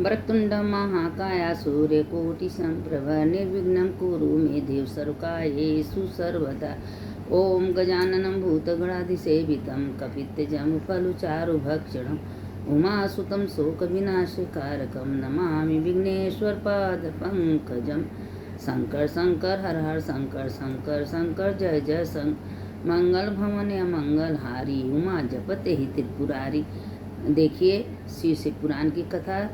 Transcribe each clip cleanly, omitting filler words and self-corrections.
वक्रतुंड महाकाय सूर्यकोटि संप्रभ निर्विघ्नं कुरु मे देव सर्वकार्येषु सर्वदा। ओम गजाननं भूतगणाधिसेवितं कपित्थजम्बूफलचारुभक्षणं उमासुतं शोकविनाशकारकं नमामि विघ्नेश्वरपादपङ्कजं। शंकर शंकर हर हर शंकर शंकर शंकर जय जय शंकर। मंगल भवन मंगलहारी उमा जपते ही त्रिपुरारी। देखिए शिव से पुराण की कथा,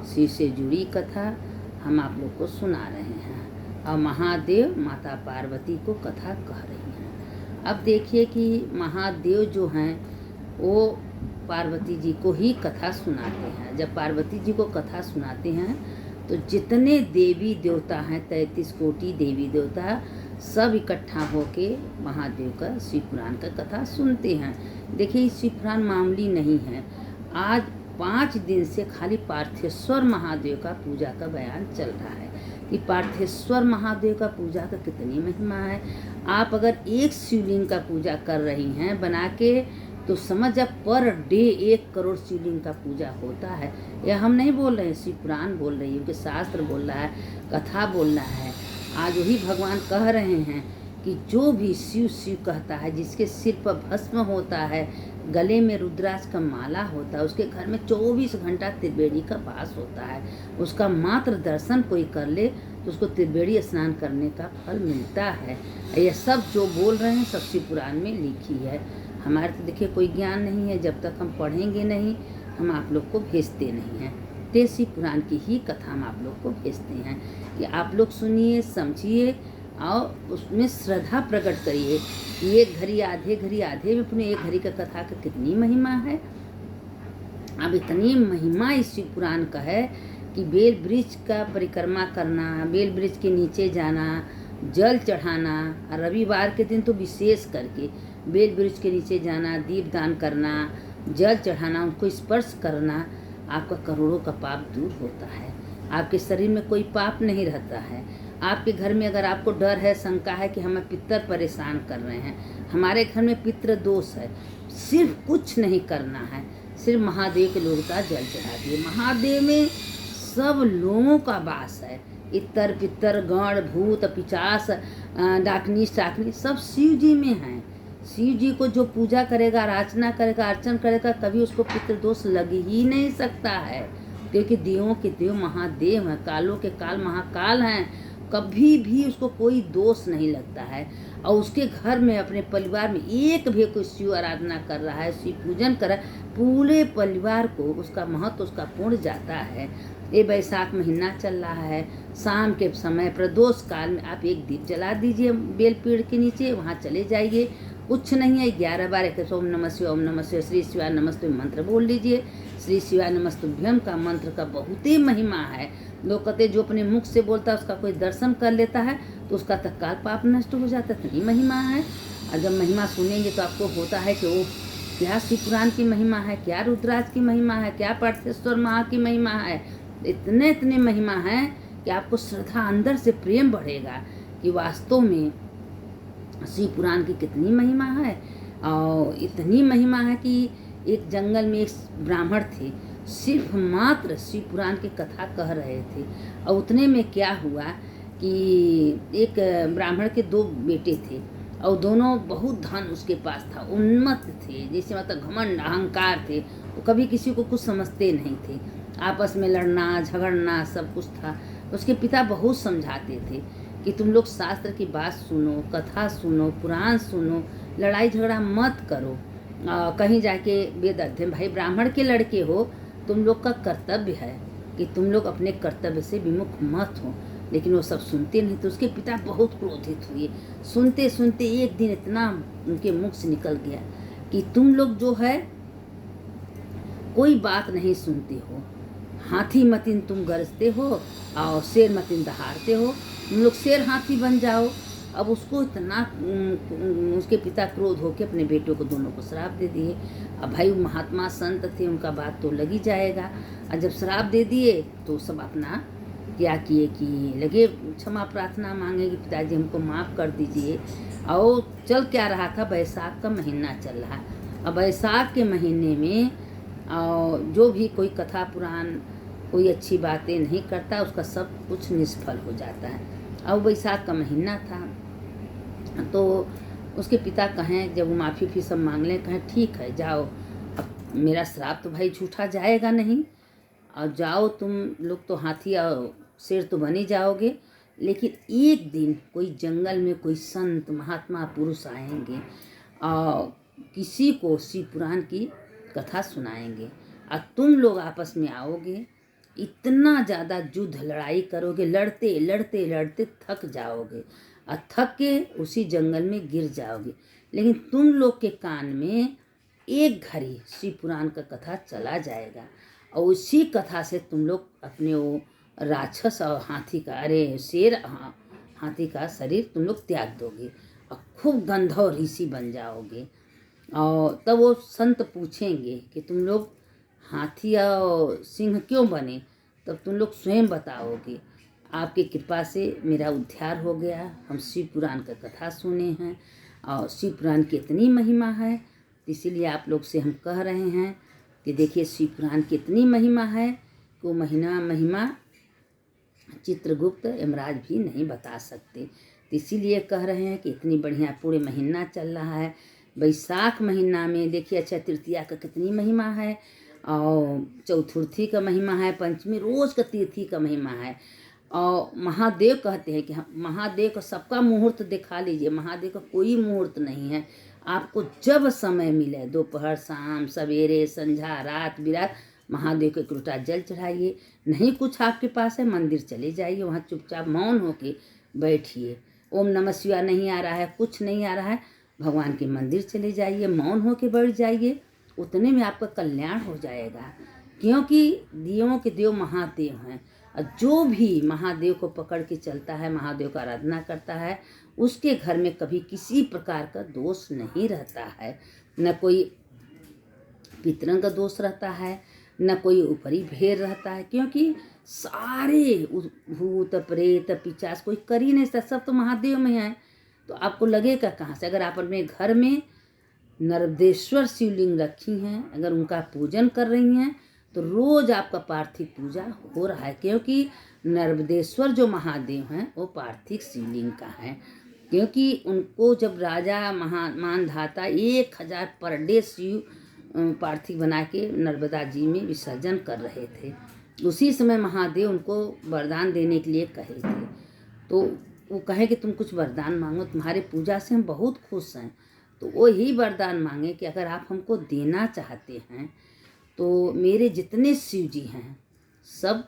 शिव से जुड़ी कथा हम आप लोग को सुना रहे हैं और महादेव माता पार्वती को कथा कह रही हैं। अब देखिए कि महादेव जो हैं वो पार्वती जी को ही कथा सुनाते हैं। जब पार्वती जी को कथा सुनाते हैं तो जितने देवी देवता हैं 33 कोटि देवी देवता सब इकट्ठा होके महादेव का शिव पुराण का कथा सुनते हैं। देखिए शिव पुराण मामूली नहीं है। आज 5 दिन से खाली पार्थेश्वर महादेव का पूजा का बयान चल रहा है कि पार्थेश्वर महादेव का पूजा का कितनी महिमा है। आप अगर एक शिवलिंग का पूजा कर रही हैं बना के तो समझ अब पर डे 1 करोड़ शिवलिंग का पूजा होता है। यह हम नहीं बोल रहे हैं, शिव पुराण बोल रही है, कि शास्त्र बोल रहा है, कथा बोल रहा है। आज वही भगवान कह रहे हैं कि जो भी शिव शिव कहता है, जिसके सिर पर भस्म होता है, गले में रुद्राक्ष का माला होता है, उसके घर में 24 घंटा त्रिवेणी का वास होता है, उसका मात्र दर्शन कोई कर ले तो उसको त्रिवेणी स्नान करने का फल मिलता है। यह सब जो बोल रहे हैं सब शिव पुराण में लिखी है। हमारे तो देखिए कोई ज्ञान नहीं है, जब तक हम पढ़ेंगे नहीं हम आप लोग को भेजते नहीं हैं। तो शिव पुराण की ही कथा हम आप लोग को भेजते हैं कि आप लोग सुनिए, समझिए और उसमें श्रद्धा प्रकट करिए। एक घड़ी आधे में पुनः एक घड़ी का कथा का कितनी महिमा है। अब इतनी महिमा इस शिव पुराण का है कि बेल वृक्ष का परिक्रमा करना, बेल वृक्ष के नीचे जाना, जल चढ़ाना, रविवार के दिन तो विशेष करके बेल वृक्ष के नीचे जाना, दीपदान करना, जल चढ़ाना, उनको स्पर्श करना, आपका करोड़ों का पाप दूर होता है। आपके शरीर में कोई पाप नहीं रहता है। आपके घर में अगर आपको डर है, शंका है कि हमें पितर परेशान कर रहे हैं, हमारे घर में पितृ दोष है, सिर्फ कुछ नहीं करना है, सिर्फ महादेव के लोग का जल चढ़ा दिए। महादेव में सब लोगों का वास है। इतर पितर गण भूत पिचास डाकनी शाकनी सब शिव जी में हैं। शिव जी को जो पूजा करेगा, आराधना करेगा, अर्चन करेगा, कभी उसको पितृदोष लग ही नहीं सकता है, क्योंकि देवों के देव महादेव हैं, कालों के काल महाकाल हैं। कभी भी उसको कोई दोष नहीं लगता है। और उसके घर में अपने परिवार में एक भी कोई शिव आराधना कर रहा है, शिव पूजन कर रहा है, पूरे परिवार को उसका महत्व उसका पूर्ण जाता है। ये वैशाख महीना चल रहा है, शाम के समय प्रदोष काल में आप एक दीप जला दीजिए बेल पेड़ के नीचे, वहाँ चले जाइए। कुछ नहीं है, 11 बार ओम नमः शिवाय, ओम नमः शिवाय, श्री शिवाय नमस्ते मंत्र बोल लीजिए। श्री शिवाय नमस्तुभ्यम का मंत्र का बहुत ही महिमा है। लोग कहते जो अपने मुख से बोलता है उसका कोई दर्शन कर लेता है तो उसका तत्काल पाप नष्ट हो जाता है। इतनी महिमा है। और जब महिमा सुनेंगे तो आपको होता है कि वो क्या शिव पुराण की महिमा है, क्या रुद्राक्ष की महिमा है, क्या पार्थेश्वर महा की महिमा है। इतने महिमा है कि आपको श्रद्धा अंदर से प्रेम बढ़ेगा कि वास्तव में शिव पुराण की कितनी महिमा है। और इतनी महिमा है कि एक जंगल में एक ब्राह्मण थे, सिर्फ मात्र शिव पुराण की कथा कह रहे थे। और उतने में क्या हुआ कि एक ब्राह्मण के 2 बेटे थे और दोनों बहुत धन उसके पास था, उन्मत्त थे, जैसे मतलब घमंड अहंकार थे। वो कभी किसी को कुछ समझते नहीं थे, आपस में लड़ना झगड़ना सब कुछ था। उसके पिता बहुत समझाते थे कि तुम लोग शास्त्र की बात सुनो, कथा सुनो, पुराण सुनो, लड़ाई झगड़ा मत करो, कहीं जाके वेद अध्ययन। भाई ब्राह्मण के लड़के हो, तुम लोग का कर्तव्य है कि तुम लोग अपने कर्तव्य से विमुख मत हो। लेकिन वो सब सुनते नहीं। तो उसके पिता बहुत क्रोधित हुए। सुनते सुनते एक दिन इतना उनके मुख से निकल गया कि तुम लोग जो है कोई बात नहीं सुनते हो, हाथी मतीन तुम गरजते हो और शेर मतीन दहाड़ते हो, तुम लोग शेर हाथी बन जाओ। अब उसको इतना उसके पिता क्रोध होकर अपने बेटों को दोनों को श्राप दे दिए। अब भाई महात्मा संत थे, उनका बात तो लग ही जाएगा। और जब श्राप दे दिए तो सब अपना क्या किए कि लगे क्षमा प्रार्थना मांगे कि पिताजी हमको माफ़ कर दीजिए। और चल क्या रहा था, बैसाख का महीना चल रहा। अब बैसाख के महीने में जो भी कोई कथा पुराण कोई अच्छी बातें नहीं करता, उसका सब कुछ निष्फल हो जाता है। अब वैसाख का महीना था, तो उसके पिता कहें, जब वो माफ़ी भी सब मांग लें, कहें ठीक है जाओ, अब मेरा श्राप तो भाई झूठा जाएगा नहीं, और जाओ तुम लोग तो हाथी और शेर तो बन ही जाओगे, लेकिन एक दिन कोई जंगल में कोई संत महात्मा पुरुष आएंगे और किसी को शिव पुराण की कथा सुनाएंगे, और तुम लोग आपस में आओगे, इतना ज़्यादा युद्ध लड़ाई करोगे, लड़ते लड़ते लड़ते थक जाओगे और थक के उसी जंगल में गिर जाओगे, लेकिन तुम लोग के कान में एक घड़ी शिव पुराण का कथा चला जाएगा, और उसी कथा से तुम लोग अपने वो राक्षस और हाथी का शेर हाथी का शरीर तुम लोग त्याग दोगे और खूब गंधर्व ऋषि बन जाओगे। और तब वो संत पूछेंगे कि तुम लोग हाथी और सिंह क्यों बने, तब तुम लोग स्वयं बताओगे, आपकी कृपा से मेरा उद्धार हो गया, हम शिव पुराण का कथा सुने हैं और शिव पुराण की इतनी महिमा है, इसीलिए आप लोग से हम कह रहे हैं कि देखिए शिव पुराण की इतनी महिमा है कि वो महिमा चित्रगुप्त यमराज भी नहीं बता सकते। तो इसीलिए कह रहे हैं कि इतनी बढ़िया पूरे महीना चल रहा है। बैसाख महीना में देखिए अक्षय तृतीया का कितनी महिमा है, और चौथुर्थी का महिमा है, पंचमी रोज का तिथि का महिमा है। और महादेव कहते हैं कि महादेव का सबका मुहूर्त दिखा लीजिए, महादेव का कोई मुहूर्त नहीं है, आपको जब समय मिले, दोपहर शाम सवेरे संध्या रात बिरात महादेव के एक लोटा जल चढ़ाइए। नहीं कुछ आपके पास है, मंदिर चले जाइए, वहाँ चुपचाप मौन होके बैठिए, ओम नमः शिवाय नहीं आ रहा है, कुछ नहीं आ रहा है, भगवान के मंदिर चले जाइए, मौन होके बैठ जाइए, उतने में आपका कल्याण हो जाएगा। क्योंकि देवों के देव महादेव हैं, और जो भी महादेव को पकड़ के चलता है, महादेव का आराधना करता है, उसके घर में कभी किसी प्रकार का दोष नहीं रहता है, न कोई पितरों का दोष रहता है, न कोई ऊपरी भेद रहता है, क्योंकि सारे भूत प्रेत पिशाच कोई कर ही नहीं सकता, सब तो महादेव में है। तो आपको लगेगा कहाँ से, अगर आप अपने घर में नर्मदेश्वर शिवलिंग रखी हैं, अगर उनका पूजन कर रही हैं, तो रोज आपका पार्थिव पूजा हो रहा है, क्योंकि नर्मदेश्वर जो महादेव हैं वो पार्थिव शिवलिंग का है। क्योंकि उनको जब राजा मानधाता 1000 पर डे शिव पार्थिव बना के नर्मदा जी में विसर्जन कर रहे थे, उसी समय महादेव उनको वरदान देने के लिए कहे थे। तो वो कहे कि तुम कुछ वरदान मांगो, तुम्हारे पूजा से हम बहुत खुश हैं। तो वो ही वरदान मांगे कि अगर आप हमको देना चाहते हैं तो मेरे जितने शिव जी हैं सब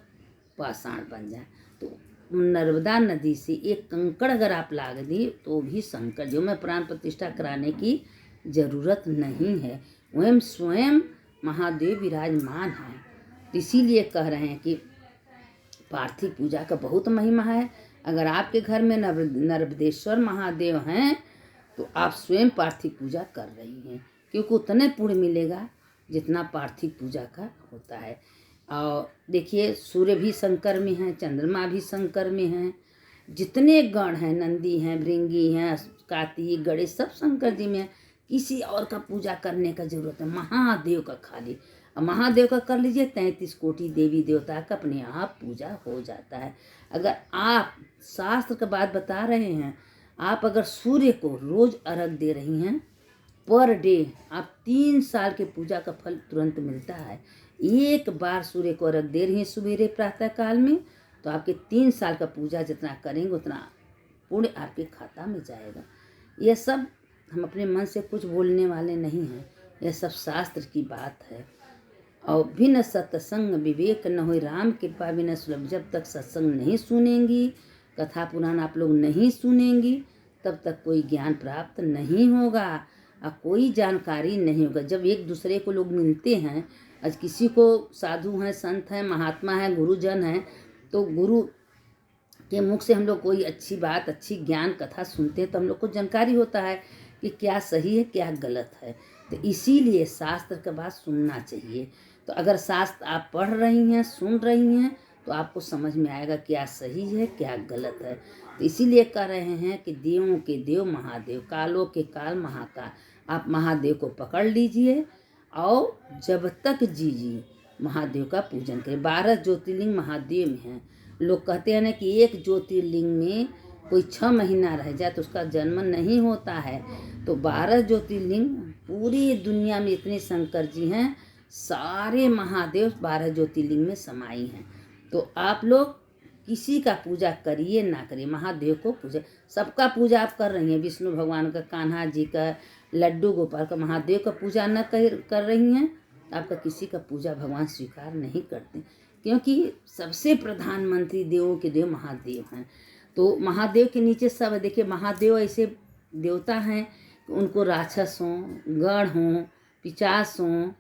पाषाण बन जाए। तो नर्मदा नदी से एक कंकड़ अगर आप लाग दी तो भी शंकर जो में प्राण प्रतिष्ठा कराने की जरूरत नहीं है, स्वयं महादेव विराजमान हैं। तो इसीलिए कह रहे हैं कि पार्थिव पूजा का बहुत महिमा है। अगर आपके घर में नर्मदेश्वर महादेव हैं तो आप स्वयं पार्थिव पूजा कर रही हैं, क्योंकि उतने पुण्य मिलेगा जितना पार्थिव पूजा का होता है। और देखिए सूर्य भी शंकर में है, चंद्रमा भी शंकर में हैं, जितने गण हैं, नंदी हैं, भृंगी हैं, कार्तिक गणेश सब शंकर जी में हैं। किसी और का पूजा करने का जरूरत है, महादेव का खाली। अब महादेव का कर लीजिए, 33 कोटि देवी देवता का अपने आप पूजा हो जाता है। अगर आप शास्त्र का बात बता रहे हैं, आप अगर सूर्य को रोज अर्घ दे रही हैं पर डे, आप 3 साल के पूजा का फल तुरंत मिलता है। एक बार सूर्य को अर्घ दे रही हैं सुबेरे प्रातः काल में, तो आपके 3 साल का पूजा जितना करेंगे उतना पुण्य आपके खाता में जाएगा। यह सब हम अपने मन से कुछ बोलने वाले नहीं हैं, यह सब शास्त्र की बात है। और बिन सत्संग विवेक न हो, राम कृपा बिना सुलभ। जब तक सत्संग नहीं सुनेंगी, कथा पुराण आप लोग नहीं सुनेंगी, तब तक कोई ज्ञान प्राप्त नहीं होगा और कोई जानकारी नहीं होगा। जब एक दूसरे को लोग मिलते हैं, आज किसी को साधु हैं, संत हैं, महात्मा हैं, गुरुजन हैं, तो गुरु के मुख से हम लोग कोई अच्छी बात, अच्छी ज्ञान कथा सुनते हैं तो हम लोग को जानकारी होता है कि क्या सही है क्या गलत है। तो इसीलिए शास्त्र का बात सुनना चाहिए। तो अगर शास्त्र आप पढ़ रही हैं, सुन रही हैं, तो आपको समझ में आएगा क्या सही है क्या गलत है। तो इसीलिए कह रहे हैं कि देवों के देव महादेव, कालों के काल महाकाल, आप महादेव को पकड़ लीजिए और जब तक जीजिए महादेव का पूजन करें। 12 ज्योतिर्लिंग महादेव में हैं। लोग कहते हैं ना कि एक ज्योतिर्लिंग में कोई 6 महीना रह जाए तो उसका जन्म नहीं होता है। तो 12 ज्योतिर्लिंग पूरी दुनिया में इतने शंकर जी हैं, सारे महादेव 12 ज्योतिर्लिंग में समाई हैं। तो आप लोग किसी का पूजा करिए ना करिए, महादेव को पूजा, सबका पूजा आप कर रही हैं, विष्णु भगवान का, कान्हा जी का, लड्डू गोपाल का, महादेव का पूजा न कर रही हैं, आपका किसी का पूजा भगवान स्वीकार नहीं करते, क्योंकि सबसे प्रधानमंत्री देवों के देव महादेव हैं। तो महादेव के नीचे सब, देखिए महादेव ऐसे देवता हैं कि उनको राक्षस हों, गण हों, पिशाच हों,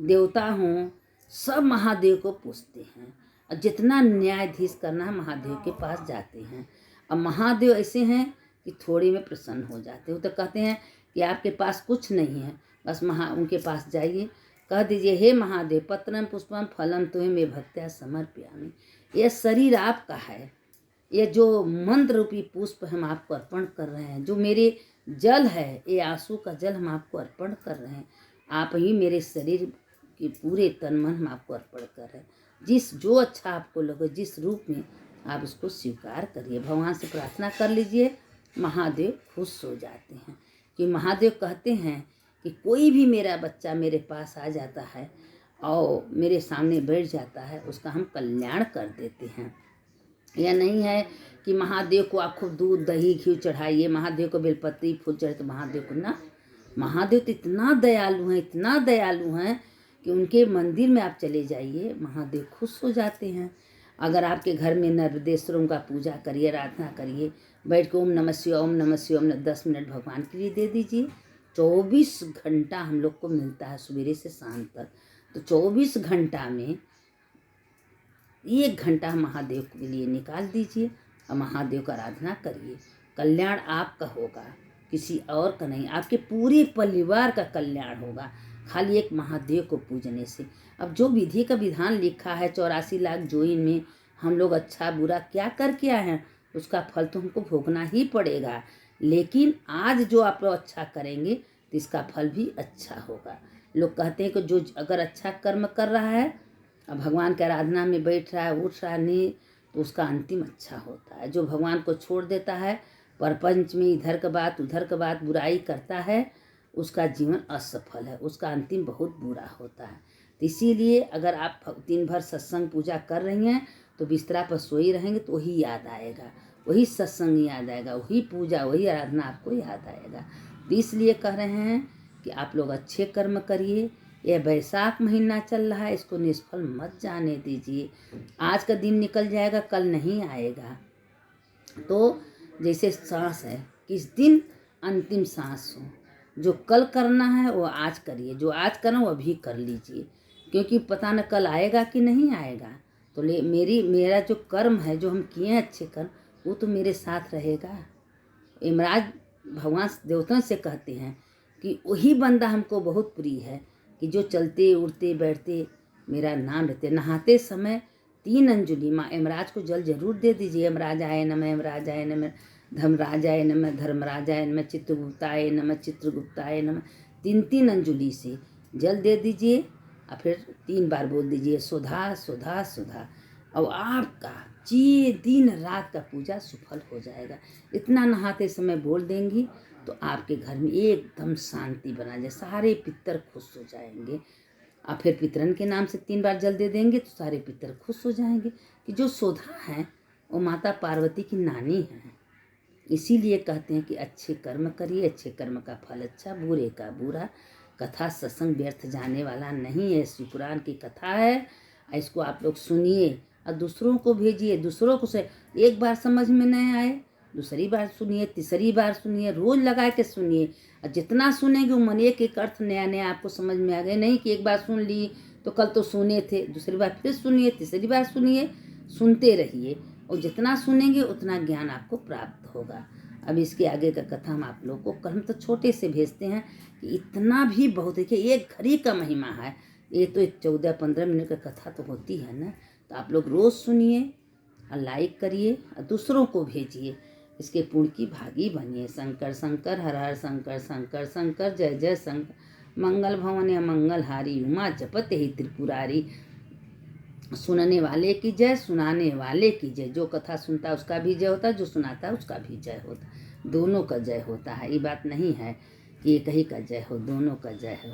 देवता हों, सब महादेव को पूजते हैं। और जितना न्यायाधीश करना है महादेव के पास जाते हैं। अब महादेव ऐसे हैं कि थोड़े में प्रसन्न हो जाते हैं। वो तो कहते हैं कि आपके पास कुछ नहीं है, बस उनके पास जाइए, कह दीजिए हे महादेव पत्रम पुष्पम फलम तुम्हें मैं भक्त्या समर्पयामि। यह शरीर आपका है, ये जो मंत्र रूपी पुष्प हम आपको अर्पण कर रहे हैं, जो मेरे जल है, ये आंसू का जल हम आपको अर्पण कर रहे हैं, आप ही मेरे शरीर के पूरे तन मन हम आपको अर्पण कर रहे हैं। जो अच्छा आपको लगे, जिस रूप में आप उसको स्वीकार करिए, भगवान से प्रार्थना कर लीजिए, महादेव खुश हो जाते हैं। कि महादेव कहते हैं कि कोई भी मेरा बच्चा मेरे पास आ जाता है और मेरे सामने बैठ जाता है, उसका हम कल्याण कर देते हैं। यह नहीं है कि महादेव को आप खूब दूध दही घी चढ़ाइए, महादेव को बेलपत्री फूल चढ़े तो महादेव को ना, महादेव तो इतना दयालु हैं, इतना दयालु हैं कि उनके मंदिर में आप चले जाइए, महादेव खुश हो जाते हैं। अगर आपके घर में नर्मदेश्वरों का पूजा करिए, आराधना करिए, बैठ के ओम नमः शिवाय ओम नमः शिवाय 10 मिनट भगवान के लिए दे दीजिए। 24 घंटा हम लोग को मिलता है सुबह से शाम तक, तो 24 घंटा में 1 घंटा महादेव के लिए निकाल दीजिए और महादेव का आराधना करिए। कल्याण आपका होगा, किसी और का नहीं, आपके पूरे परिवार का कल्याण होगा, खाली एक महादेव को पूजने से। अब जो विधि का विधान लिखा है 84 लाख जोइन में, हम लोग अच्छा बुरा क्या करके आए हैं, उसका फल तो हमको भोगना ही पड़ेगा। लेकिन आज जो आप लोग अच्छा करेंगे तो इसका फल भी अच्छा होगा। लोग कहते हैं कि जो अगर अच्छा कर्म कर रहा है और भगवान की आराधना में बैठ रहा है, उठ रहा नहीं, तो उसका अंतिम अच्छा होता है। जो भगवान को छोड़ देता है, प्रपंच में इधर का बात उधर का बात बुराई करता है, उसका जीवन असफल है, उसका अंतिम बहुत बुरा होता है। तो इसीलिए अगर आप दिन भर सत्संग पूजा कर रही हैं तो बिस्तरा पर सोई रहेंगे तो वही याद आएगा, वही सत्संग याद आएगा, वही पूजा वही आराधना आपको याद आएगा। तो इसलिए कह रहे हैं कि आप लोग अच्छे कर्म करिए। यह वैशाख महीना चल रहा है, इसको निष्फल मत जाने दीजिए। आज का दिन निकल जाएगा, कल नहीं आएगा। तो जैसे सांस है, किस दिन अंतिम सांस हो, जो कल करना है वो आज करिए, जो आज करना वो अभी कर लीजिए, क्योंकि पता न कल आएगा कि नहीं आएगा। तो मेरा जो कर्म है, जो हम किए हैं अच्छे कर्म, वो तो मेरे साथ रहेगा। यमराज भगवान देवताओं से कहते हैं कि वही बंदा हमको बहुत प्रिय है कि जो चलते उड़ते बैठते मेरा नाम लेते, नहाते समय 3 अंजलि माँ यमराज को जल जरूर दे दीजिए। यमराजाय नमः, यमराजाय नमः, धर्मराजाय नमः, धर्मराजाय नमः, चित्रगुप्ताय नमः, चित्रगुप्ताय नमः, 3 अंजलि से जल दे दीजिए और फिर 3 बार बोल दीजिए सुधा सुधा सुधा, और आपका दिन रात का पूजा सफल हो जाएगा। इतना नहाते समय बोल देंगी तो आपके घर में एकदम शांति बना जाए, सारे पितर खुश हो जाएंगे। और फिर पितरन के नाम से 3 बार जल दे देंगे तो सारे पितर खुश हो जाएंगे कि जो सुधा है वो माता पार्वती की नानी है। इसीलिए कहते हैं कि अच्छे कर्म करिए, अच्छे कर्म का फल अच्छा, बुरे का बुरा। कथा सत्संग व्यर्थ जाने वाला नहीं है, शिव पुराण की कथा है, इसको आप लोग सुनिए और दूसरों को भेजिए। दूसरों को से एक बार समझ में नहीं आए, दूसरी बार सुनिए, तीसरी बार सुनिए, रोज लगा के सुनिए। और जितना सुनेंगे वो मन एक अर्थ नया नया आपको समझ में आ गया। नहीं कि एक बार सुन ली तो कल तो सुने थे, दूसरी बार फिर सुनिए, तीसरी बार सुनिए, सुनते रहिए, और जितना सुनेंगे उतना ज्ञान आपको प्राप्त होगा। अब इसके आगे का कथा हम आप लोग को कल हम तो छोटे से भेजते हैं कि इतना भी बहुत, देखिए 1 घड़ी का महिमा है, ये तो 14-15 मिनट का कथा तो होती है ना। तो आप लोग रोज़ सुनिए और लाइक करिए और दूसरों को भेजिए, इसके पुण्य की भागी बनिए। शंकर शंकर हर हर शंकर शंकर शंकर जय जय शंकर मंगल भवन अमंगल हारी उमा जपते ही त्रिपुरारी। सुनने वाले की जय, सुनाने वाले की जय। जो कथा सुनता है उसका भी जय होता है, जो सुनाता है उसका भी जय होता है, दोनों का जय होता है। ये बात नहीं है कि एक ही का जय हो, दोनों का जय हो।